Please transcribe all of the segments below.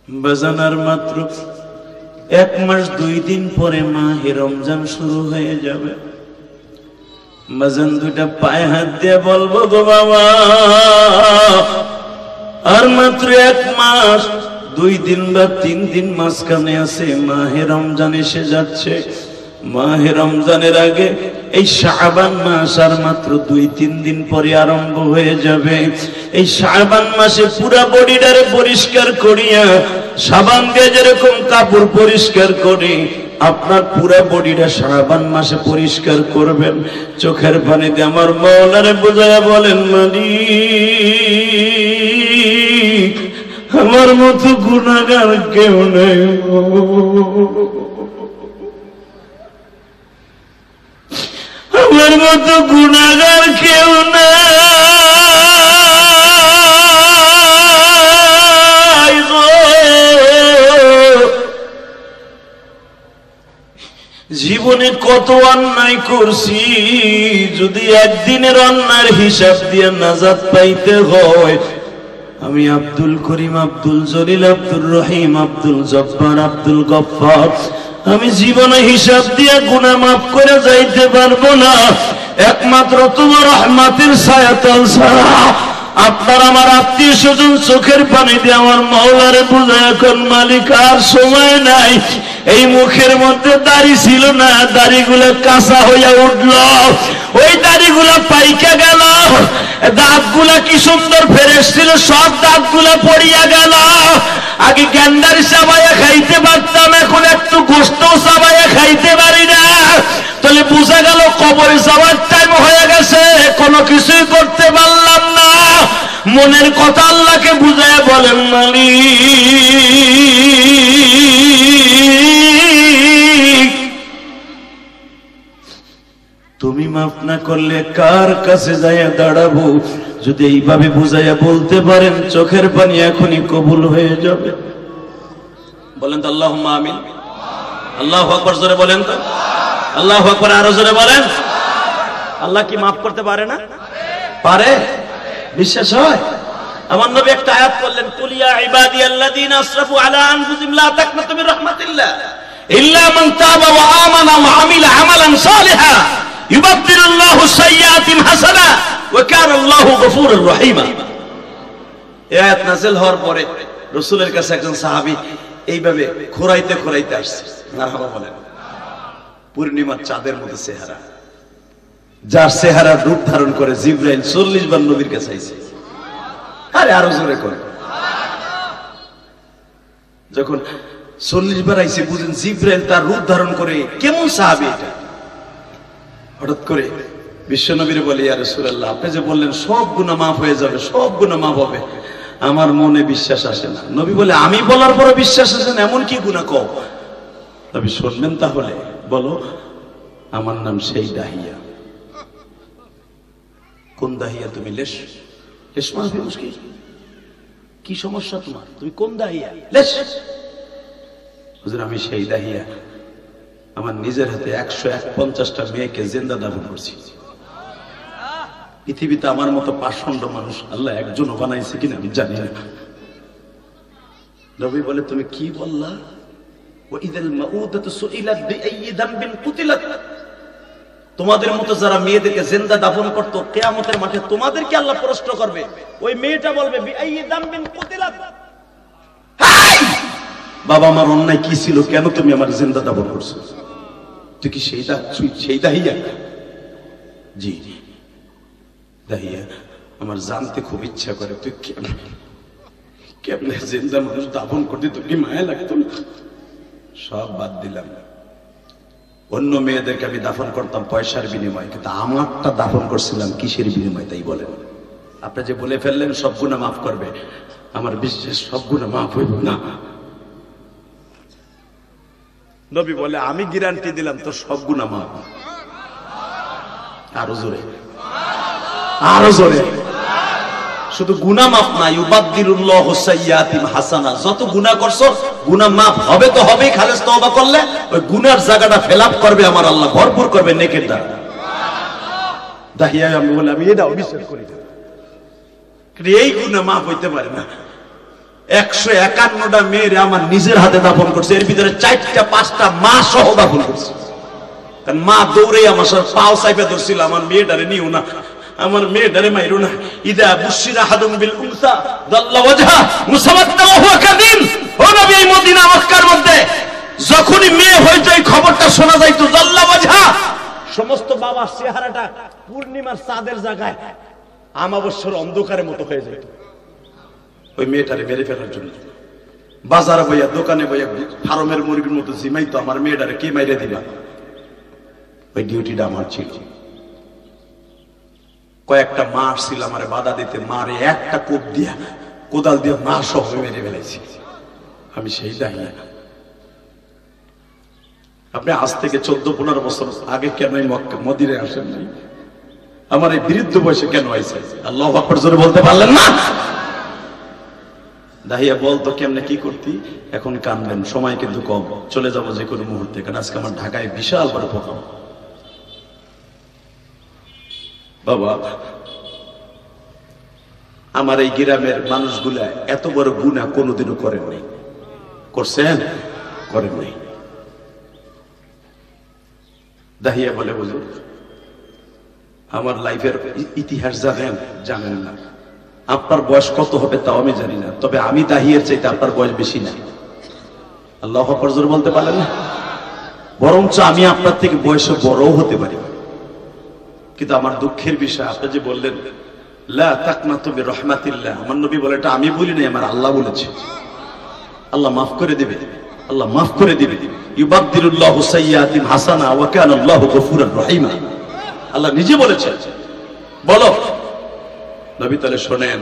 বাজানার মাত্র 1 মাস 2 দিন পরে মাহে রমজান শুরু হয়ে যাবে। বাজান দুইটা পায়ে হাত দিয়ে বলবো গো বাবা, আর মাত্র 1 মাস 2 দিন বা 3 দিন মাঝখানে আছে, মাহে রমজান এসে যাচ্ছে। মাহে রমজানের আগে এই শাবান মাস আর মাত্র 2-3 দিন পরে আরম্ভ হয়ে যাবে। এই শাবান মাসে পুরা বডিটারে পরিষ্কার করিয়া সাবান দিয়ে যেরকম কাপড় পরিষ্কার করে আপনার পুরা বডিটা শাবান মাসে পরিষ্কার করবেন। চোখের পানি দিয়ে আমার মাওলারে বুঝায়া বলেন, মালিক আমার মতো গুনাহগার কেউ নেই, আমার মতো গুনাহগার কেউ নাই গো। জীবনে কত অন্যায় করছি, যদি একদিনের অন্যায়ের হিসাব দিয়ে নাজাত পাইতে হয়, আমি আব্দুল করিম, আব্দুল জলিল, আব্দুল রহিম, আব্দুল জব্বার, আব্দুল গফফার, আমি জীবনে হিসাব দিয়ে গুনাহ মাফ করে যাইতে পারবো না, একমাত্র তোমার রহমতের ছায়াতল ছাড়া। আপনার আমার আত্মীয় স্বজন চোখের পানি দিয়ে আমার মাওলারে বুঝায় এখন, মালিক আর সময় নাই। এই মুখের মধ্যে দাড়ি ছিল না, দাড়িগুলো কাঁচা হইয়া উঠল, ওই দাড়িগুলা পাইকা গেল, দাঁতগুলা কি সুন্দর ফ্রেশ ছিল, সব দাঁতগুলা পড়িয়া গেল। আগে গ্যান্ডারি চাবাইয়া খাইতে পারতাম, এখন একটু গোস্ত চাবাইয়া খাইতে পারি না। তাহলে বুঝা গেল কবরে যাওয়ার টাইম হয়ে গেছে, কোনো কিছুই করতে পারলাম না। মনের কথা আল্লাহকে বুঝায় বলেন, মালিক তুমি মাফ না করলে কার কাছে যাইয়া দাঁড়াবো? যদি এইভাবে বুঝাইয়া বলতে পারেন, চোখের পানি এখনই কবুল হয়ে যাবে। বলেন তো আল্লাহুম্মা আমিন। আল্লাহু আকবার জোরে বলেন তো, আল্লাহু আকবার আরো জোরে বলেন। আল্লাহ কি মাফ করতে পারে না? পারে, বিশ্বাস হয়? আমার নবী একটা আয়াত বললেন, কুল ইয়া ইবাদিয়াল্লাযীনা আসরাফু আলা আনফুসিহিম লা তাকনাতু মির রাহমাতিল্লাহ ইল্লা মান তাবা ওয়া আমানা ওয়া আমিলা আমালান সালিহা ইউবাদদিলুল্লাহু সাইয়্যাতিহিম হাসানা ওয়া কানা আল্লাহু গফুরুর রহিমা। এই আয়াত নাযিল হওয়ার পরে রাসূলের কাছে একজন সাহাবী এইভাবে খোরাইতে খোরাইতে আসছে। মারহাবা বলেন। পূর্ণিমার চাঁদের মতো চেহারা, যার চেহারা রূপ ধারণ করে জিবরাইল 40 বার নবীর কাছে আইছে। আরে আরো জোরে করে। যখন 40 বার আইছে, বুঝেন জিবরাইল তার রূপ ধারণ করে কেমন সাহাবী এটা। হঠাৎ করে বিশ্বনবীরে বলে, ইয়া রাসূলুল্লাহ আপনি যে বললেন সব গুনাহ মাফ হয়ে যাবে, সব গুনাহ মাফ হবে, আমার মনে বিশ্বাস আসে না। নবী বলে, আমি বলার পরে বিশ্বাস আসে না, এমন কি গুনাহ কও? নবী শুনবেন তাহলে, বলো আমার নাম সেই দাহিয়া। কোন দাহিয়া? তুমি লেশ লেশ মারবে মুশকিল, কি সমস্যা তোমার? তুমি কোন দাহিয়া? লেশ। হুজুর আমি সেই দাহিয়া, আমার নিজের হাতে 150টা মেয়েকে জিন্দা দাফন করছি। পৃথিবীতে আমার মতো পাষণ্ড মানুষ আল্লাহ একজনও বানাইছে কিনা আমি জানি না। নবী বলে, তুমি কি বললা? ওয়া ইযাল মাউদাতু সুইলাত বিআইয়ি যামবিন কুতিলাত। তোমাদের মতো যারা মেয়েদেরকে জিন্দা দাফন করত, কিয়ামতের মাঠে তোমাদেরকে আল্লাহ প্রশ্ন করবে। ওই মেয়েটা বলবে, বিআইয়ি যামবিন কুতিলাত। বাবা আমার অন্যায় কি ছিল, কেন তুমি আমার জিন্দা দাফন করছো? তুই কি সেই দাহিয়া? জি দাহিয়া। আমার জানতে খুব ইচ্ছা করে, তুই কেমনে জিন্দা মানুষ দাফন করতে, তোর কি মায়া লাগতো না? সব বাদ দিলাম, অন্য মেয়েদেরকে আমি দাফন করতাম পয়সার বিনিময়ে, কিন্তু আমারটা দাফন করছিলাম কিসের বিনিময়ে তাই বলেন? আপনি যে বলে ফেললেন সব গুনাহ মাফ করবে, আমার বিশ্বাস সব গুনাহ মাফ হইব না। নবী বলে, আমি গ্যারান্টি দিলাম তোর সব গুনাহ মাফ। আরো জোরে, আরো জোরে। শুধু গুনাহ মাফ না, ইউবাদদিলুল্লাহু সাইয়্যাতিহিম হাসানা। যত গুনাহ করছো গুনাহ মাফ হবে তো হবেই, খালেস তওবা করলে ওই গুনার জায়গাটা ফিল করবে আমার আল্লাহ, ভরপুর করবে নেকের দ্বারা। দাহিয়া আমি বলে, আমি এটাও বিশ্বাস করি না, এই গুনাহ মাফ হইতে পারে না। 151টা মেয়েরে আমার নিজের হাতে দাফন করছে, এর ভিতরে 4টা 5টা মা সহ দাফন করছে। কারণ মা দৌড়ে আমার সাথে পাও চাইপে ধরছিল, আমার মেয়েটারে নিও না, আমার মেয়েটারে মাইরো না। ইদা বুশিরা হাদুম বিল উনসা দাল্লা ওয়াজহা মুসাওয়াদ্দা ওয়া হুয়া কাযিম। ও নবী, এই মদিনা মক্কার মধ্যে যখনই মেয়ে হইতো এই খবরটা শোনা যাইতো, দাল্লা ওয়াজহা, সমস্ত বাবার চেহারাটা পূর্ণিমার চাঁদের জায়গায় আমাবস্যার অন্ধকারের মতো হয়ে যেত। ওই মেয়েটারে মেরে ফেলার জন্য বাজারে বইয়া, দোকানে বইয়া ফার্মের মুরগির মতো জিমাইতো, আমার মেয়েটারে কে মাইরে দিবা। ওই ডিউটিটা আমার ছিল। কয়েকটা মাস ছিল আমার বাধা দিতে, মারে একটা কোপ দিয়া, কোদাল দিয়ে মা সহ মেরে ফেলেছি। আমি সেই দায়ী। আপনি আজ থেকে 14-15 বছর আগে কেন এই মদিনায় আসেন নাই? আমার এই বৃদ্ধ বয়সে কেন আইছেন? আল্লাহু আকবার জোরে বলতে পারলেন না? দাহিয়া বলতো কেমনে কি করতি, এখন কানলেন। সময় কিন্তু কম, চলে যাবো যে কোনো মুহূর্তে, কারণ আজকে আমার ঢাকায় বিশাল বড় প্রোগ্রাম। বাবা, আমার এই গ্রামের মানুষগুলা এত বড় গুনাহ কোনোদিনও করেন নাই। করছেন? করেন নাই। দাহিয়া বলে, হুজুর আমার লাইফের ইতিহাস জানেন? জানেন না। আপনার বয়স কত হবে তাও আমি জানি না, তবে আমি দাহিয়ার চাইতে আপনার বয়স বেশি না। আল্লাহু আকবার জোরে বলতে পারলেন না? বরঞ্চ আমি আপনার থেকে বয়সে বড়ও হতে পারি। কিন্তু আমার দুঃখের বিষয়, আপনি যে বললেন লা তাকনাতু বির রাহমাতিল্লাহ, আমার নবী বলে এটা আমি বলি নাই, আমার আল্লাহ বলেছে। আল্লাহ মাফ করে দিবে, আল্লাহ মাফ করে দিবে। ইউবাদদিলুল্লাহু সাইয়্যাতিন হাসানা ওয়া কানা আল্লাহু গফুরার রহিমা, আল্লাহ নিজে বলেছেন। বলো নবী, তাহলে শোনেন,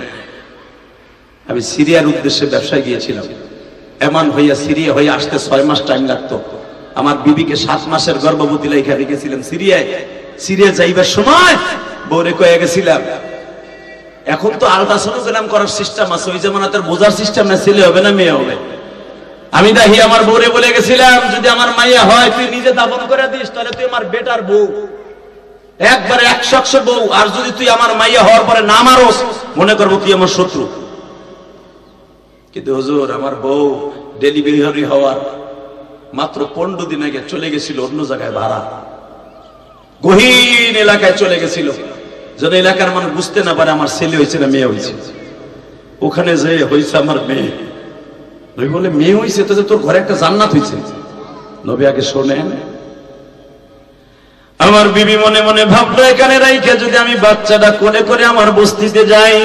আমি সিরিয়ার উদ্দেশ্যে ব্যবসায় গিয়েছিলাম। এমন হইয়া সিরিয়া হয়ে আসতে 6 মাস টাইম লাগতো। আমার বিবিকে 7 মাসের গর্ভবতী রেখে রেখেছিলাম সিরিয়ায়। সিরিয়া যাইবার সময় বউরে কয়ে গেছিলাম, এখন তো আল্ট্রাসোনোগ্রাম করার সিস্টেম আছে, ওই যেমন তার বোঝার সিস্টেম না, ছেলে হবে না মেয়ে হবে। আমি দাহি আমার বউরে বলে গেছিলাম, যদি আমার মাইয়া হয় তুই নিজে দাফন করে দিস, তাহলে তুই আমার বেটার বউ, একবারে 100 বউ। আর যদি তুই আমার মাইয়া হওয়ার পরে না মারোস, মনে করবো তুই আমার শত্রু। কিন্তু হুজুর, আমার বউ ডেলিভারি হওয়ার মাত্র 15 দিন আগে চলে গেছিল অন্য জায়গায় ভাড়া, গহীন এলাকায় চলে গেছিল, যেন এলাকার মানুষ বুঝতে না পারে আমার ছেলে হয়েছে না মেয়ে হয়েছে। ওখানে যে হয়েছে আমার মেয়ে। নবী বলে, মেয়ে হয়েছে তো তোর ঘরে একটা জান্নাত হয়েছে। নবী আগে শোনেন, আমার বিবি মনে মনে ভাবলো, এখানে রাইখে যদি আমি বাচ্চাটা কোলে করে আমার বস্তিতে যাই,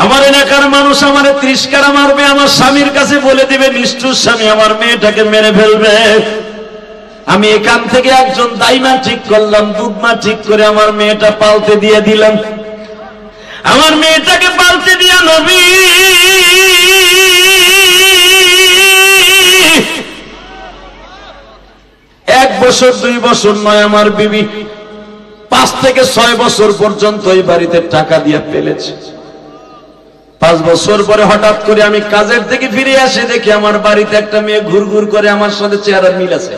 আমার এলাকার মানুষ আমার তিরস্কার মারবে, আমার স্বামীর কাছে বলে দিবে নিষ্ঠুর স্বামী আমার মেয়েটাকে মেরে ফেলবে। আমি এখান থেকে একজন দাইমা ঠিক করলাম, দুধমা ঠিক করে আমার মেয়েটা পালতে দিয়ে দিলাম। আমার মেয়েটাকে পালতে দিয়া নবী 1 বছর 2 বছর নয়, আমার বিবি 5 থেকে 6 বছর পর্যন্ত এই বাড়িতে টাকা দিয়ে পেলেছে। 5 বছর পরে হঠাৎ করে আমি কাজের থেকে ফিরে আসি, দেখি আমার বাড়িতে একটা মেয়ে ঘুরঘুর করে, আমার সাথে চেহারা মিল আছে।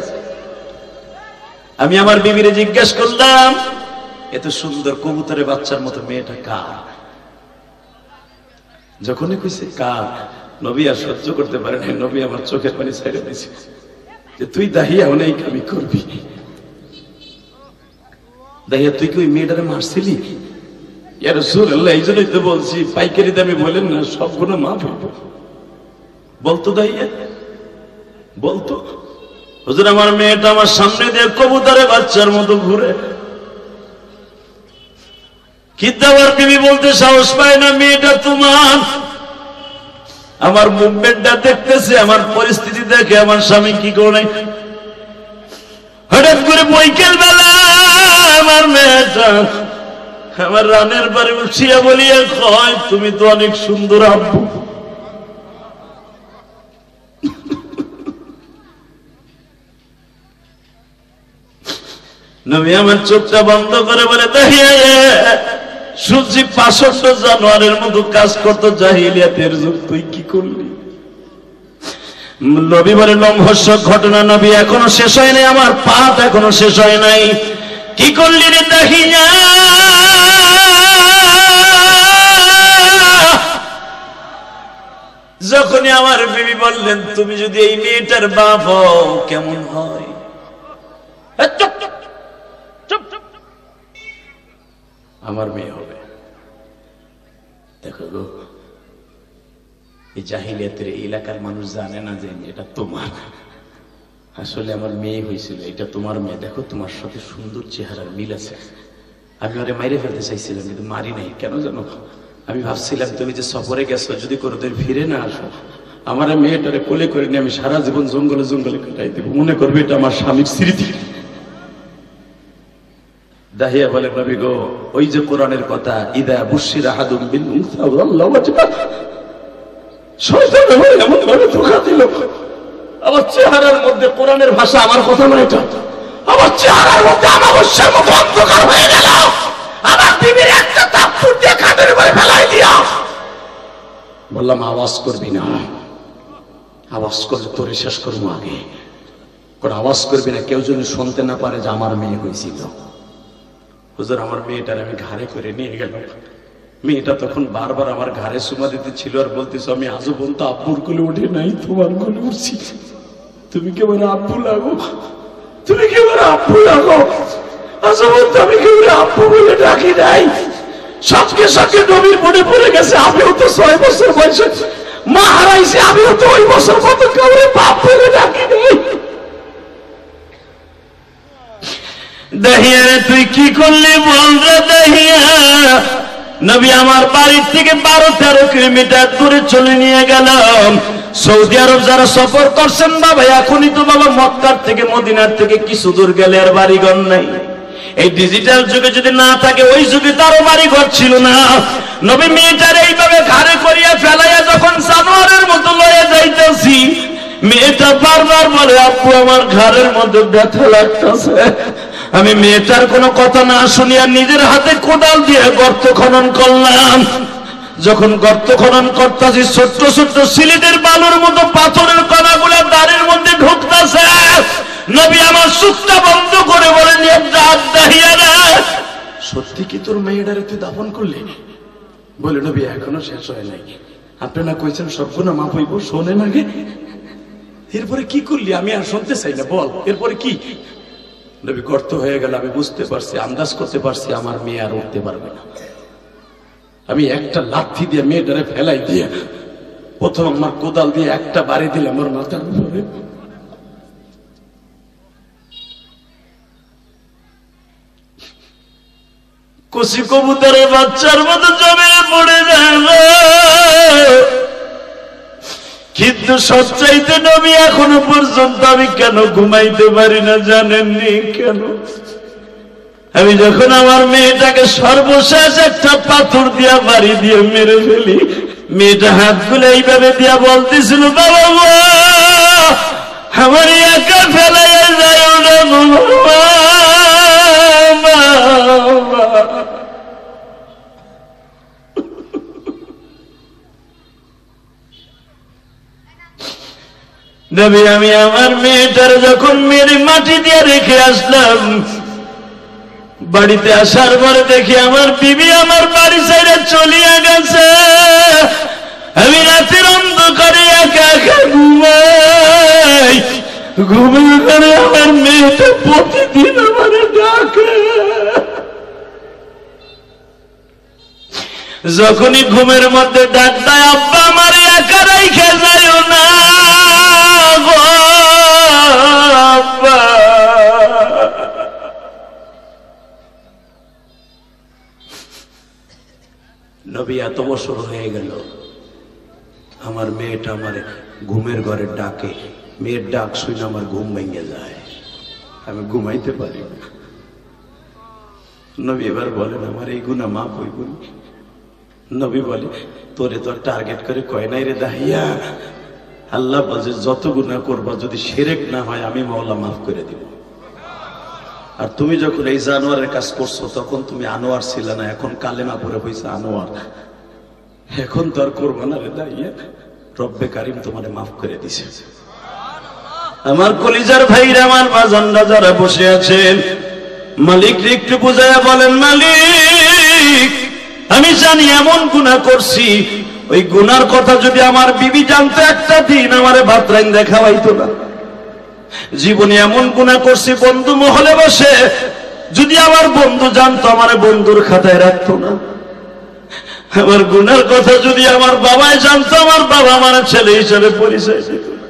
আমি আমার বিবিরে জিজ্ঞেস করলাম, এত সুন্দর কবুতরের বাচ্চার মতো মেয়েটা কার? যখনই কইছে কার, নবী আর সহ্য করতে পারে না। নবী আমার চোখের পানি ছেড়ে দিয়েছে যে তুই দাহিয়া অনেক আমি করবি। দাহিয়া, তুই কি ওই মেয়েটারে মারছিলি? ইয়া রাসূলুল্লাহ, এই জন্যই তো বলছি পাইকারি দামে বলেন না, সব গুলো মাফ হইব। বলতো দাহিয়া, বলতো হুজুর আমার মেয়েটা আমার সামনে দিয়ে কবুতরের বাচ্চার মতো ঘুরে। কিন্তু আমার বিবি বলতে সাহস পায় না, মেয়েটা তোমার। আমার মুভমেন্টটা দেখতেছে, আমার পরিস্থিতি দেখে আমার স্বামী কি করে। হঠাৎ করে বৈকাল বেলা আমার মেয়েটা আমার রানের বাড়ি উঠিয়া বলিয়া কয়, তুমি তো অনেক সুন্দর আব্বু। নবী আমার চোখটা বন্ধ করে বলে, দাহিয়া সূর্যি 65 জানুয়ারির মতো কাজ করতো জাহিলিয়াতের যুগ, তুই কি করলি? নবী বলে, লম্হস্যক ঘটনা নবী, এখনো শেষ হয় নাই, আমার পাপ এখনো শেষ হয় নাই। কি করলি রে দাহিয়া? যখনই আমার বিবি বললেন তুমি যদি এই মেয়েটার বাপ হও কেমন হয়, আমার মেয়ে হবে। দেখো গো, এই জাহিলিয়াতের এলাকার মানুষ জানে না যে এটা তোমার, আসলে আমার মেয়ে হয়েছিল, এটা তোমার মেয়ে। দেখো তোমার সাথে সুন্দর চেহারার মিল আছে। আমি ওরে মাইরে ফেলতে চাইছিলাম কিন্তু মারি নাই। কেন জানো? আমি ভাবছিলাম তুমি যে সফরে গেছো, যদি কোনোদিন ফিরে না আসো, আমার মেয়েটারে কোলে করে নিয়ে আমি সারা জীবন জঙ্গলে জঙ্গলে কাটাই দেবো, মনে করবে এটা আমার স্বামীর স্মৃতি। দাহিয়া বলে নবী গো, ওই যে কোরআনের কথা, ইদা বুশিরা আহাদুম বিল উনসা ওয়াল্লাহু ওয়াজবা, শয়তান এমন ভাবে ধোঁকা দিল, আমার চেহারার মধ্যে কোরআনের ভাষা, আমার কথা নয় এটা, আমার চেহারার মধ্যে আমাবস্যার মতো অন্ধকার হয়ে গেল। আমার বিবির একটা থাপ্পড় দিয়ে খাটের উপরে ফেলাই দিয়া বললাম আওয়াজ করবি না, আওয়াজ করলে তোরে শেষ করবো আগে, কোন আওয়াজ করবি না, কেউ যদি শুনতে না পারে যে আমার মেয়ে হয়েছিল। হুজুর আমার মেয়েটার আমি ঘাড়ে করে নিয়ে গেলাম। মেয়েটা তখন বারবার আমার ঘাড়ে সুমা দিতে ছিল আর বলতেছ আমি আজও পর্যন্ত আব্বুর কোলে উঠে নাই, তোমার কোলে উঠছি, তুমি কি আমার আব্বু লাগো, তুমি কি আমার আব্বু লাগো। আজও পর্যন্ত আমি কেউ আব্বু বলে ডাকি নাই। সবকে সবকে নবীর মনে পড়ে গেছে, আমিও তো 6 বছর বয়সে মা হারাইছি, আমিও তো ওই বছর কত কাউরে বাপ বলে ডাকি নাই। দাহিয়া তুই কি করলি বল রে দাহিয়া। নবী আমার বাড়ির থেকে 12-13 কিলোমিটার দূরে চলে নিয়ে গেলাম। সৌদি আরব যারা সফর করছেন বাবা, এখনই তো বাবা মক্কার থেকে মদিনার থেকে কিছু দূর গেলে আর বাড়িঘর নাই। এই ডিজিটাল যুগে যদি না থাকে, ওই যুগে তারও বাড়িঘর ছিল না। নবী মেয়েটার এইভাবে ঘাড়ে করিয়া ফেলাইয়া যখন জানোয়ারের মতো লয়ে যাইতেছি, মেয়েটা বারবার বলে আব্বু আমার ঘাড়ের মধ্যে ব্যথা লাগতেছে। আমি মেয়েটার কোনো কথা না শুনিয়া নিজের হাতে কোদাল দিয়ে গর্ত খনন করলাম। যখন গর্ত খনন করতেছি, ছোট্ট ছোট্ট সিলেটের বালুর মতো পাথরের কণাগুলা দাঁড়ের মধ্যে ঢুকতেছে। নবী আমার চোখটা বন্ধ করে বলেন সত্যি কি তোর মেয়েটারে তুই দাফন করলি? বলে নবী এখনো শেষ হয় নাই, আপনি না কইছেন সবগুলো মাপ হইব, শোনেন আগে। এরপরে কি করলি? আমি আর শুনতে চাই না, বল এরপরে কি? নবী গর্ত হয়ে গেল, আমি বুঝতে পারছি, আন্দাজ করতে পারছি আমার মেয়ে আর উঠতে পারবে না। আমি একটা লাঠি দিয়ে মেয়েটারে ফেলাই দিয়ে প্রথম আমার কোদাল দিয়ে একটা বাড়ি দিলাম আমার মাথার উপরে। কচি কবুতরের বাচ্চার মতো জমিয়ে পড়ে যাবে। কিন্তু সবচাইতে নবী এখনো পর্যন্ত আমি কেন ঘুমাইতে পারি না জানেননি কেন? আমি যখন আমার মেয়েটাকে সর্বশেষ একটা পাথর দিয়া বাড়ি দিয়ে মেরে ফেলি, মেয়েটা হাতগুলো এইভাবে দিয়া বলতেছিল বাবা আমার একা ফেলাইয়া যায় না নবী। আমি আমার মেয়েটার যখন মেরে মাটি দিয়ে রেখে আসলাম, বাড়িতে আসার পরে দেখি আমার বিবি আমার বাড়ি ছেড়ে চলিয়া গেছে। আমি রাতের অন্ধকারে একা একা ঘুমাই, ঘুমিয়ে করে আমার মেয়েটা প্রতিদিন আমার ডাকে। যখনই ঘুমের মধ্যে ডাক দেয় আব্বা আমার একা রাইখা যাইও না গো আব্বা। নবী এত বছর হয়ে গেল, আমার মেয়েটা আমার ঘুমের ঘরে ডাকে, মেয়ের ডাক শুনে আমার ঘুম ভেঙে যায়, আমি ঘুমাইতে পারি না। নবী এবার বলেন আমার এই গুনাহ মাফ হইব? নবী বলে তোরে তোর টার্গেট করে কয় নাই রে দাহিয়া, আল্লাহ বলছে যত গুনাহ করবা যদি শিরক না হয় আমি মাওলা মাফ করে দিব। আর তুমি যখন এই জানোয়ারের কাজ করছো তখন তুমি আনোয়ার ছিল না, এখন কালেমা পড়ে হইছে আনোয়ার, এখন তো আর করবো না রে দাহিয়া, রব্বে কারিম তোমারে মাফ করে দিছে। আমার কলিজার ভাইরা আমার বাজানরা যারা বসে আছেন, মালিক একটু বুঝাইয়া বলেন মালিক আমি জানি এমন গুনাহ করছি ওই গুনার কথা যদি আমার বিবি জানতো, একটা দিন আমারে ভাত রাইন্দা খাওয়াইতো না। জীবনে এমন গুনাহ করছি বন্ধু মহলে বসে, যদি আমার বন্ধু জানতো আমারে বন্ধুর খাতায় রাখতো না। আমার গুনার কথা যদি আমার বাবাই জানতো, আমার বাবা আমার ছেলে হিসেবে পরিচয় দিত না।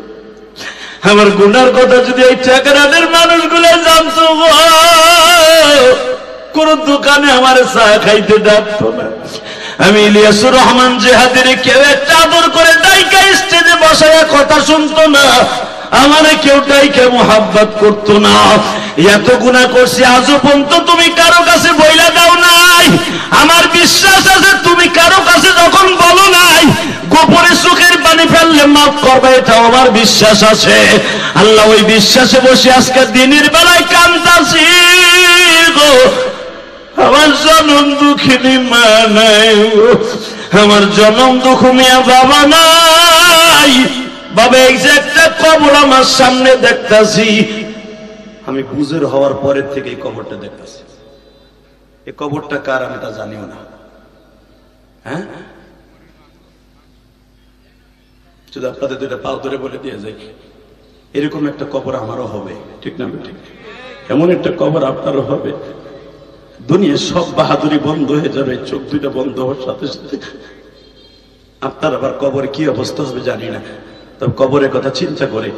আমার গুনার কথা যদি এই টাকার মানুষগুলো জানতো, কোন দোকানে আমার চা খাইতে ডাকতো না। আমি ইলিয়াসুর রহমান জিহাদের কেউ একটা আদর করে ডাইকা স্টেজে বসায়া কথা শুনতো না, আমারে কেউ ডাইকা মোহাব্বত করতো না। এত গুনাহ করছি আজও পর্যন্ত তুমি কারো কাছে বইলা দাও নাই। আমার বিশ্বাস আছে তুমি কারো কাছে যখন বলো নাই, গোপনে চোখের পানি ফেললে মাফ করবে, এটাও আমার বিশ্বাস আছে। আল্লাহ ওই বিশ্বাসে বসে আজকে দিনের বেলায় কান্দাছি গো। আমার জনম দুঃখিনী মা নাই, আমার জনম দুঃখ মিয়া বাবা নাই। বাবা এই যে একটা কবর আমার সামনে দেখতাছি, আমি বুঝের হওয়ার পরের থেকে এই কবরটা দেখতাছি। এই কবরটা কার আমি তা জানিও না। হ্যাঁ, যদি আপনাদের দুইটা পাও ধরে বলে দিয়ে যাই, এরকম একটা কবর আমারও হবে, ঠিক না? ঠিক, এমন একটা কবর আপনারও হবে। দুনিয়ার সব বাহাদুরি বন্ধ হয়ে যাবে, চোখ দুইটা বন্ধ হওয়ার সাথে সাথে আপনার আবার কবরে কি অবস্থা হবে জানি না। তবে কবরের কথা চিন্তা করে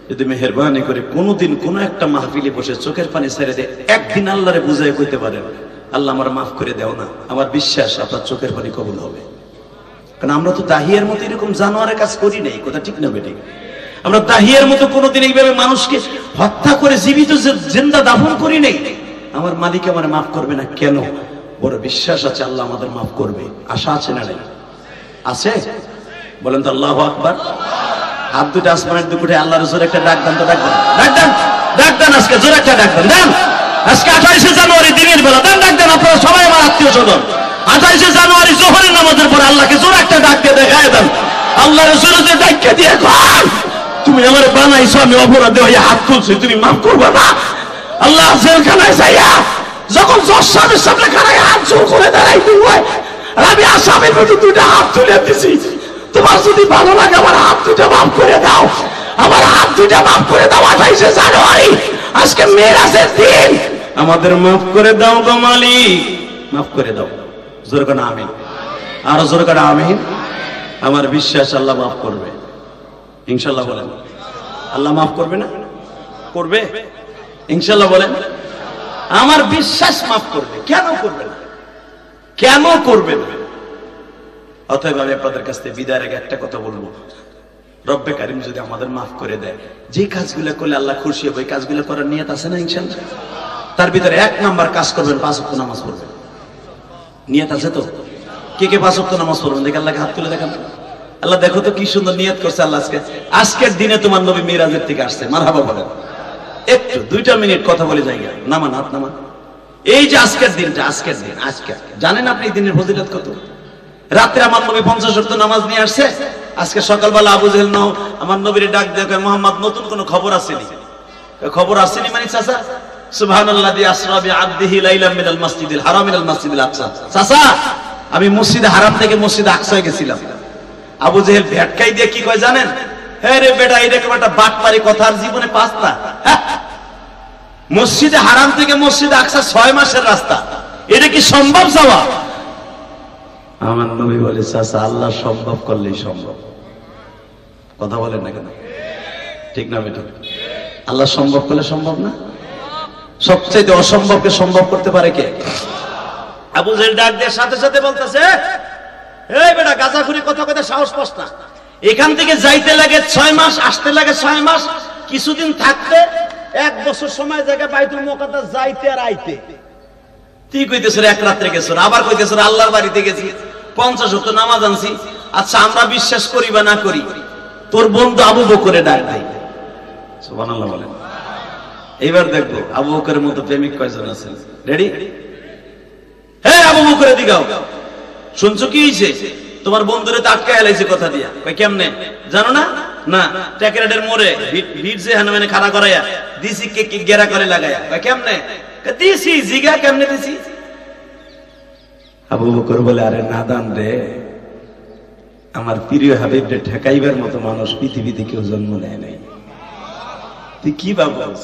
যদি মেহেরবানি করে কোনোদিন কোনো একটা মাহফিলে বসে চোখের পানি ছেড়ে দেয়, একদিন আল্লাহরে বুঝাই কইতে পারেন, আল্লাহ আমার মাফ করে দেও না, আমার বিশ্বাস আপনার চোখের পানি কবুল হবে। কারণ আমরা তো দাহিয়ার মতো এরকম জানোয়ারের কাজ করি নাই, কথা ঠিক না বেঠিক? আমরা দাহিয়ার মতো কোনোদিন এইভাবে মানুষকে হত্যা করে জীবিত জিন্দা দাফন করি নাই। আমার মালিক আমার মাফ করবে না কেন? বড় বিশ্বাস আছে আল্লাহ আমাদের মাফ করবে। আশা আছে না নাই? আছে? বলেন তো আল্লাহু আকবার। হাত দুটো আসমানের দিকে আল্লাহর জোরে একটা ডাক দেন তো, ডাক দেন, ডাক দেন, ডাক দেন, আজকে জোরে একটা ডাক দেন, দেন। আজকে 28শে জানুয়ারি দিনের বেলা দেন, ডাক দেন। আপনারা সবাই আমার আত্মীয় স্বজন 28শে জানুয়ারি জোহরের নামাজের পরে আল্লাহকে জোরে একটা ডাক দিয়ে দেখায় দেন। আল্লাহর জোরে ডাককে দিয়ে কর, তুমি আমার বানাইছো, আমি অপরাধে হয়ে হাত তুলছি, তুমি মাফ করবে না। আল্লাহ জেলখানায় যাইয়া যখন জজ সামনে খানায় হাত জোর করে দাঁড়াই হয়, আর আমি আসামের মধ্যে দুইটা হাত তুলে দিছি, তোমার যদি ভালো লাগে আমার হাত দুইটা মাফ করে দাও, আমার হাত দুইটা মাফ করে দাও। 28শে জানুয়ারি আজকে মেরাজের দিন, আমাদের মাফ করে দাও গো মালিক, মাফ করে দাও। জোরে করে আমিন, আরো জোরে করে আমিন। আমার বিশ্বাস আল্লাহ মাফ করবে ইনশাআল্লাহ। বলেন আল্লাহ মাফ করবে না? করবে ইনশাআল্লাহ। বলেন আমার বিশ্বাস মাফ করবে। কেন করবে না? কেন করবে না? অতএব আমি আপনাদের কাছ থেকে বিদায়ের আগে একটা কথা বলবো, রব্বে কারিম যদি আমাদের মাফ করে দেয়, যে কাজগুলো করলে আল্লাহ খুশি হবে ওই কাজগুলো করার নিয়ত আছে না ইনশাআল্লাহ? তার ভিতরে 1 নাম্বার কাজ করবেন, 5 ওয়াক্ত নামাজ পড়বেন। নিয়ত আছে তো? কে কে 5 ওয়াক্ত নামাজ পড়বেন? দেখে আল্লাহকে হাত তুলে দেখান। আল্লাহ দেখো তো কি সুন্দর নিয়ত করছে আল্লাহ। আজকের দিনে তোমার নবী মিরাজের থেকে আসছে, মারহাবা বলেন। একটু 2টা মিনিট কথা বলে যাই, নামান, হাত নামান। এই যে আজকের দিনটা, আজকের দিন, আজকে জানেন আপনি এই দিনের ফজিলত কত? রাত্রে আমার নবী 50 ওয়াক্ত নামাজ নিয়ে আসছে। আজকে সকালবেলা আবু জেহেল নাও আমার নবীর ডাক দিয়ে কয়, মুহাম্মদ নতুন কোন খবর আসেনি? খবর আসেনি মানে চাচা, সুবহানাল্লাযী আসরা বিআবদিহি লাইলাম মিনাল মাসজিদিল হারাম ইলাল মাসজিদিল আকসা। চাচা আমি মসজিদে হারাম থেকে মসজিদে আকসায় গেছিলাম। আবু জেহেল ভেটকাই দিয়ে কি কয় জানেন? হ্যাঁ রে বেটা, এরকম একটা বাটপারি কথার জীবনে পাঁচটা। মসজিদে হারাম থেকে মসজিদে আকসা 6 মাসের রাস্তা, এটা কি সম্ভব যাওয়া? আমার নবী বলে, চাচা আল্লাহ সম্ভব করলেই সম্ভব। কথা বলেন না কেন? ঠিক না বেটা? আল্লাহ সম্ভব করলে সম্ভব না? সবচেয়ে অসম্ভবকে সম্ভব করতে পারে কে? আবু জেহেল ডাক দিয়ে সাথে সাথে বলতেছে, এই বেটা গাঁজাখুরি কথা কইতে সাহস পাস না? এখান থেকে যাইতে লাগে 6 মাস, আসতে লাগে 6 মাস, কিছুদিন থাকতে 1 বছর সময় জায়গা বাইতুল মুকাদ্দাস যাইতে আর আইতে। তুই কইতেছ এক রাত্রে গেছ, আবার কইতেছ আল্লাহর বাড়িতে গেছি, 50 ওয়াক্ত নামাজ আনছি। আচ্ছা আমরা বিশ্বাস করি বা না করি, তোর বন্ধু আবু বকরে ডাক দেয়। সুবহানাল্লাহ বলেন। এইবার দেখবো আবু বকরের মতো প্রেমিক কয়জন আছে। রেডি? হ্যাঁ আবু বকরে দিগাও, শুনছো কি হইছে? তোমার বন্ধুরে তো আটকে এলাইছে কথা দিয়া। কই কেমনে জানো না? না, ট্যাকেরাডের মোড়ে ভিড় যে হানুমানে খাড়া করাইয়া দিছি, কে কি গেরা করে লাগাইয়া। কই কেমনে? দিছি, জিগা কেমনে দিছি? আবু বকর বলে, আরে নাদান রে, আমার প্রিয় হাবিবকে ঠেকাইবার মতো মানুষ পৃথিবীতে কেউ জন্ম নেয় নাই। তুই কি ভাবছ?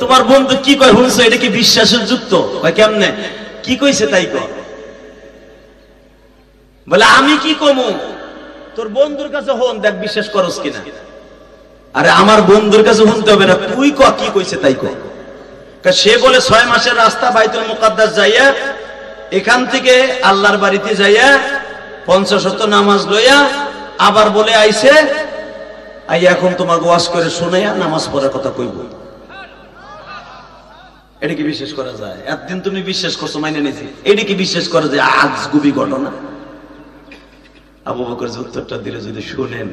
তোমার বন্ধু কি কয় শুনছো, এটা কি বিশ্বাসের যুক্ত? কেমনে কি কইছে তাই কর। বলে আমি কি কমু, তোর বন্ধুর কাছে হন, দেখ বিশ্বাস করস কিনা। আরে আমার বন্ধুর কাছে শুনতে হবে না, তুই ক কি কইছে তাই কর। সে বলে 6 মাসের রাস্তা বাইতুল মুকাদ্দাস যাইয়া, এখান থেকে আল্লাহর বাড়িতে যাইয়া 50 শত নামাজ লইয়া আবার বলে আইছে আই এখন তোমাকে ওয়াজ করে শুনাইয়া নামাজ পড়ার কথা কইব। এটা কি বিশ্বাস করা যায়? একদিন তুমি বিশ্বাস করছো, মাইনে নিয়েছি, এটা কি বিশ্বাস করা যায়? আজ গুবি ঘটনা। আবু বকর যে উত্তরটা দিলে যদি শুনেন,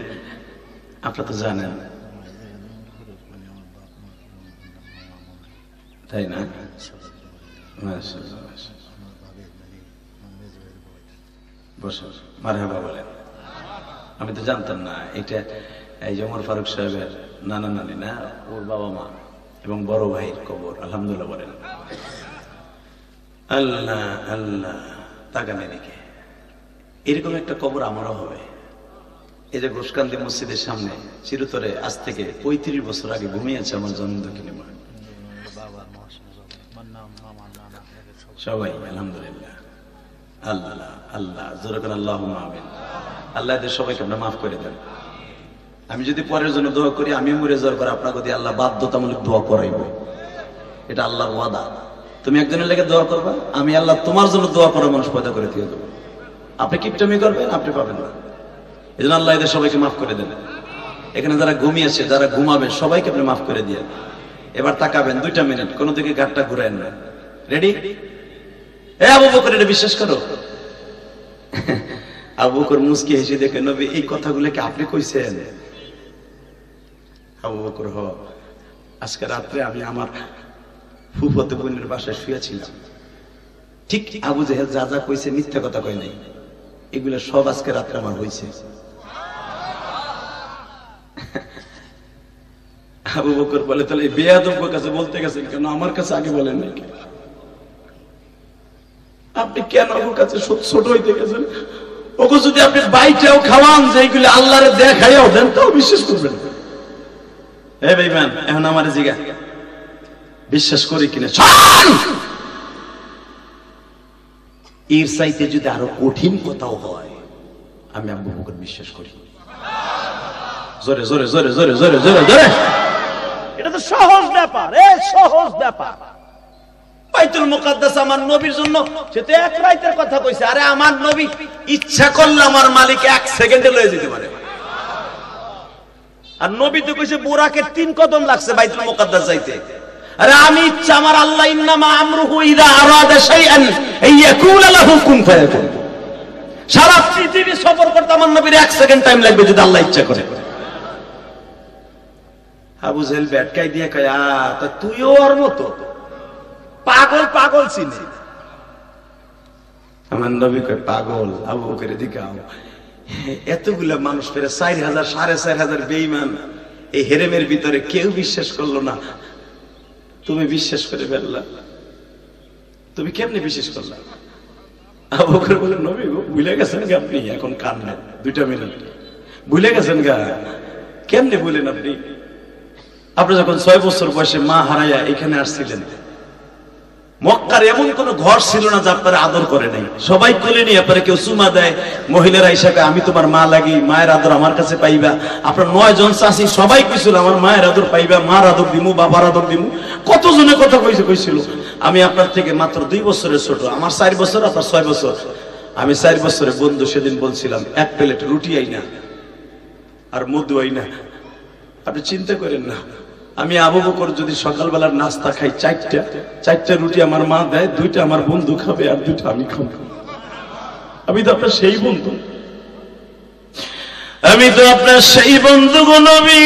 আপনারা তো জানেন তাই না? মারহাবা বলেন। আমি তো জানতাম না এটা এই যে ওমর ফারুক সাহেবের নানা নানি না, ওর বাবা মা এবং বড় ভাইয়ের কবর। আলহামদুলিল্লাহ বলেন। আল্লাহ আল্লাহ তাকানে রেখে এরকম একটা কবর আমারও হবে। এই যে ঘোষকান্দি মসজিদের সামনে চিরতরে আজ থেকে 35 বছর আগে ঘুমিয়েছে আমার জন্মদক্ষিণী মা। সবাই আলহামদুলিল্লাহ। আল্লাহ আল্লাহ জোরে করে আল্লাহুম্মা আমিন। আল্লাহ এদের সবাইকে আপনি মাফ করে দেন। আমি যদি পরের জন্য দোয়া করি, আমি মরে যাওয়ার পর আপনাকে দিয়ে আল্লাহ বাধ্যতামূলক দোয়া করাইব। এটা আল্লাহর ওয়াদা। তুমি একজনের লেগে দোয়া করবা, আমি আল্লাহ তোমার জন্য দোয়া করা মানুষ পয়দা করে দিয়ে দেবো। আপনি কিপটামি করবেন, আপনি পাবেন না। এই জন্য আল্লাহ এদের সবাইকে মাফ করে দেন। এখানে যারা ঘুমিয়েছে, যারা ঘুমাবে, সবাইকে আপনি মাফ করে দিয়ে। এবার তাকাবেন 2টা মিনিট, কোনো দিকে ঘাটটা ঘুরায় না। রেডি? এ আবু বকর, এটা বিশ্বাস করো? আবু বকর মুস্কি হেসে দেখে, নবী এই কথাগুলো কি আপনি কইছেন? আবু বকর, হ, আজকে রাত্রে আমি আমার ফুফাতো বোনের বাসায় শুয়েছিলাম। ঠিক আবু জেহেল যা যা কইছে মিথ্যা কথা কয় নাই, এগুলো সব আজকে রাত্রে আমার হয়েছে। আবু বকর বলে, তাহলে বেয়াদব কাছে বলতে গেছেন কেন, আমার কাছে আগে বলেন নাকি? আপনি কেন ওর কাছে ছোট হইতে গেছেন? ওকে যদি আপনি বাইটাও খাওয়ান, যে এইগুলো আল্লাহরে দেখাইয়াও দেন, তাও বিশ্বাস করবেন। এ বেঈমান, এখন আমার জিগা বিশ্বাস করি কিনা? এর চাইতে যদি আরো কঠিন কথাও হয়, আমি আবু বকর বিশ্বাস করি। জোরে জোরে জোরে জোরে জোরে জোরে জোরে। এটা তো সহজ ব্যাপার, সহজ ব্যাপার। বাইতুল মুকাদ্দাস আমার নবীর জন্য, সে তো এক রাতের কথা কইছে। আরে আমার নবী ইচ্ছা করলে আমার মালিক 1 সেকেন্ডে লয়ে যেতে পারে। আর নবী তো কইছে বুরাকের 3 কদম লাগছে বাইতুল মুকাদ্দাস যাইতে। আরে আমি ইচ্ছা, আমার আল্লাহ ইন্নামা আমরুহু ইযা আরাদা শাইআন আইয়াকুলা লাহু কুন ফায়াকুন। সারা পৃথিবী সফর করতে আমার নবীর 1 সেকেন্ড টাইম লাগবে যদি আল্লাহ ইচ্ছা করে। আবু জেহেল ব্যাটকাই দিয়ে কয়, তা তুইও ওর মতো পাগল পাগল চিনি। আমার নবী কয়, পাগল? আবু বকরের দিকে এতগুলা মানুষ ফেরে 4000 4500 বেঈমান, এই হেরেমের ভিতরে কেউ বিশ্বাস করলো না, তুমি বিশ্বাস করে ফেললা। তুমি কেমনে বিশ্বাস করলা? আবু বকর বলে, নবী ভুলে গেছেন গা আপনি, এখন কান্না 2টা মিনিট ভুলে গেছেন গা। কেমনে ভুলেন আপনি? আপনি যখন 6 বছর বয়সে মা হারাইয়া এখানে আসছিলেন, মক্কার এমন কোন ঘর ছিল না যে আপনারা আদর করে নাই। সবাই কোলে নিয়ে আপনারা, কেউ চুমা দেয়, মহিলারা ইসাকে আমি তোমার মা লাগি, মায়ের আদর আমার কাছে পাইবা। আপনার 9 জন চাষি সবাই কইছিল আমার মায়ের আদর পাইবা, মার আদর দিমু, বাবার আদর দিমু। কতজনে কথা কইছিল। আমি আপনার থেকে মাত্র 2 বছরের ছোট, আমার 4 বছর, আপনার 6 বছর। আমি 4 বছরের বন্ধু সেদিন বলছিলাম 1 প্লেট রুটি আইনা আর মধু আইনা। আপনি চিন্তা করেন না, আমি আবু বকর যদি সকালবেলার নাস্তা খাই 4টা রুটি আমার মা দেয়, 2টা আমার বন্ধু খাবে আর 2টা আমি খাবো। আমি তো আপনার সেই বন্ধু, আমি তো আপনার সেই বন্ধু গো নবী।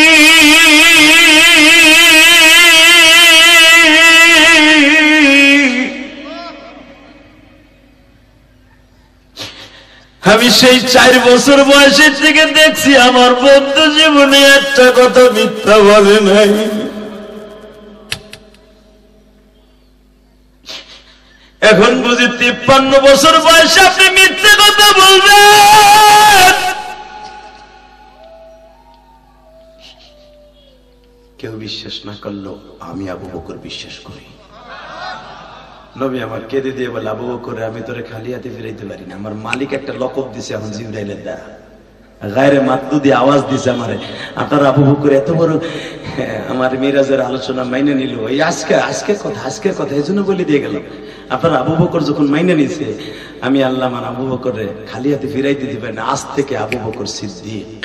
আমি সেই 4 বছর বয়সের থেকে দেখছি আমার বন্ধু জীবনে একটা কথা মিথ্যা বলে নাই। এখন বুঝি 53 বছর বয়সে আপনি মিথ্যে কথা বলবেন। কেউ বিশ্বাস না করলো আমি আবু বকর বিশ্বাস করি। নবী আমার কেঁদে দিয়ে বলে, আবু বকর আমি তোরে খালি হাতে ফিরাইতে পারি না, আমার মালিক একটা লকব দিছে এখন জিবরাইলের দ্বারা, গায়রে মাতলু দিয়ে আওয়াজ দিছে আমারে। আপনার আবু বকর এত বড় আমার মিরাজের আলোচনা মাইনে নিল, এই আজকের কথা এই জন্য বলে দিয়ে গেলাম। আপনার আবু বকর যখন মাইনে নিছে, আমি আল্লাহ আমার আবু বকরে খালি হাতে ফিরাইতে দিবেন না, আজ থেকে আবু বকর সিদ্দিক।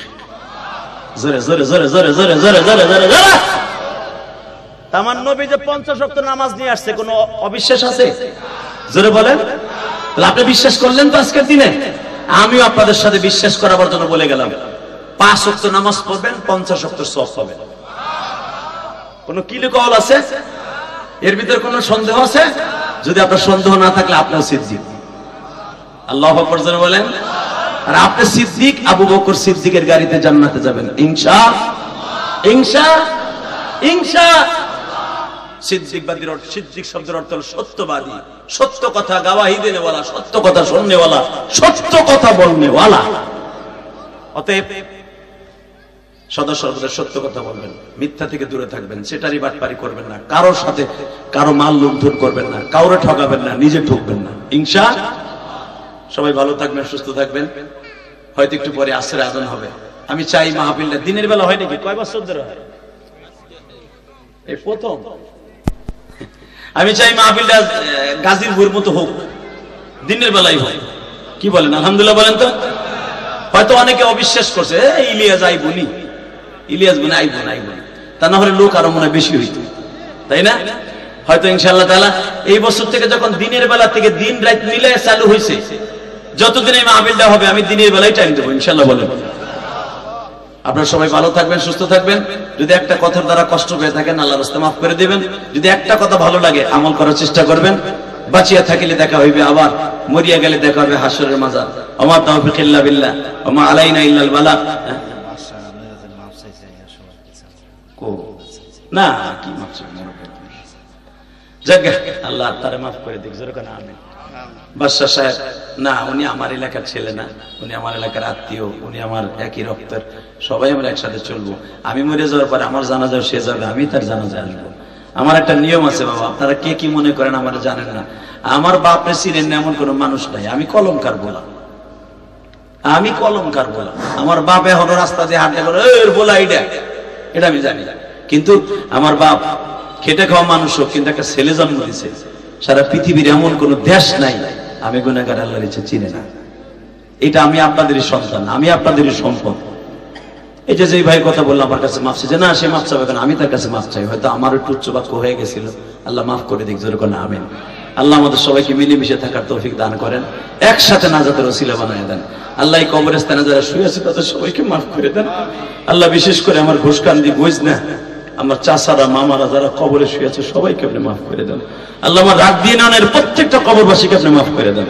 জোরে জোরে জোরে জোরে জোরে জোরে জোরে জোরে জোরে। আমার নবী যে 50 ওয়াক্ত নামাজ নিয়ে আসছে, কোনো অবিশ্বাস আছে? জোরে বলেন। তাহলে আপনি বিশ্বাস করলেন তো আজকের দিনে। আমিও আপনাদের সাথে বিশ্বাস করাবার জন্য বলে গেলাম, 5 ওয়াক্ত নামাজ পড়বেন, 50 ওয়াক্ত সওয়াব পাবেন। কোনো কি কল আছে? এর ভিতরে কোনো সন্দেহ আছে? যদি আপনার সন্দেহ না থাকলে আপনিও সিদ্দিক। আল্লাহু আকবার জোরে বলেন। আর আপনি সিদ্দিক, আবু বকর সিদ্দিকের গাড়িতে জান্নাতে যাবেন ইনশাআল্লাহ। সিদ্দিক শব্দের অর্থ হলো সত্যবাদী, সত্য কথা গাওয়াহি দেনেওয়ালা, সত্য কথা শুননেওয়ালা, সত্য কথা বলনেওয়ালা। অতএব সদা সর্বদা সত্য কথা বলবেন, মিথ্যা থেকে দূরে থাকবেন, সেটারই বাটপারি করবেন না, কারোর সাথে কারো মাল লুণ্ঠন করবেন না, কাউরে ঠকাবেন না, নিজে ঠকবেন না ইনশাআল্লাহ। সবাই ভালো থাকবেন, সুস্থ থাকবেন। হয়তো একটু পরে আসরে আজান হবে। আমি চাই মাহফিলটা দিনের বেলা হয় নাকি? কয় বছর ধরে হয়? এই প্রথম। আমি চাই মাহফিলটা গাজীপুর মতো হোক, দিনের বেলায় হোক। কি বলেন? আলহামদুলিল্লাহ বলেন তো। হয়তো অনেকে অবিশ্বাস করছে, ইলিয়াস আইবনি, ইলিয়াস বনে আইবনি, তা না হলে লোক আরো মনে বেশি হইতো, তাই না? হয়তো ইনশাআল্লাহ তাআলা এই বছর থেকে যখন দিনের বেলা থেকে দিন রাত মিলে চালু হয়েছে, যতদিন এই মাহফিলটা হবে আমি দিনের বেলায় টাইম দেবো ইনশাআল্লাহ বলেন। আপনারা সবাই ভালো থাকবেন, সুস্থ থাকবেন। যদি একটা কথার দ্বারা কষ্ট পেয়ে থাকেন, আল্লাহর রাস্তায় মাফ করে দিবেন। যদি একটা কথা ভালো লাগে, আমল করার চেষ্টা করবেন। বাঁচিয়া থাকিলে দেখা হইবে আবার, মরিয়া গেলে দেখা হবে হাসরের মাজার। ওমা তাওফিক ইল্লা বিল্লাহ, ওমা আলাইনা ইল্লাল বালাগ। না কি মাফ চাই, জায়গা আল্লাহ তারে মাফ করে দিক। জোরে কেন আমিন। বাদশা সাহেব না, উনি আমার এলাকার ছেলে না, উনি আমার এলাকার আত্মীয়, উনি আমার একই রক্তের, সবাই আমরা একসাথে চলবো। আমি মরে যাওয়ার পরে আমার জানাজা সে যাবে, আমি তার জানাজা আসবো। আমার একটা নিয়ম আছে বাবা, আপনারা কে কি মনে করেন আমার জানেন না। আমার বাপরে চিনেন না এমন কোন মানুষ নাই। আমি কলমকার বলা, আমি কলমকার বলা। আমার বাপ এখনো রাস্তা দিয়ে হাঁটতে করে বলা এটা আমি জানি। কিন্তু আমার বাপ খেটে খাওয়া মানুষ হোক, কিন্তু একটা ছেলে জন্ম দিয়েছে। সারা পৃথিবীর এমন কোন দেশ নাই আমি গুনাহগার আল্লাহর ইচ্ছা চিনে না। এটা আমি আপনাদেরই সন্তান, আমি আপনাদেরই সম্পদ। এই যে ভাই কথা বললাম আমার কাছে মাফ চাইছে, না সে মাফ চাইবে কেন, আমি তার কাছে মাফ চাই। হয়তো আমার একটু উচ্চ বাক্য হয়ে গেছিল, আল্লাহ মাফ করে দিক। জোরে কোন আমিন। আল্লাহ আমাদের সবাইকে মিলেমিশে থাকার তৌফিক দান করেন, একসাথে নাজাতের ওসিলা বানায় দেন। আল্লাহ এই কবরস্থানে যারা শুয়ে আছে তাদের সবাইকে মাফ করে দেন। আল্লাহ বিশেষ করে আমার ঘুষকান্দি বুঝ না, আমার চাচারা মামারা যারা কবরে শুয়ে আছে সবাইকে আপনি মাফ করে দেন। আল্লাহ আমার রাত দিয়ে নানের প্রত্যেকটা কবরবাসীকে আপনি মাফ করে দেন।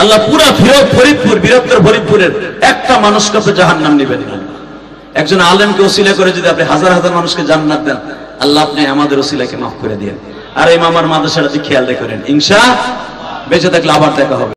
আল্লাহ পুরা ফরিদপুর, বৃহত্তর ফরিদপুরের একটা মানুষকে আপনি জাহান্নাম নিবেন না। একজন আলেমকে ওসিলা করে যদি আপনি হাজার হাজার মানুষকে জান্নাত দেন, আল্লাহ আপনি আমাদের ওসিলাকে মাফ করে দিন। আর এই মামার মাদ্রাসাটাতে খেয়াল রেখেন, ইনশাআল্লাহ বেঁচে থাকলে আবার দেখা হবে।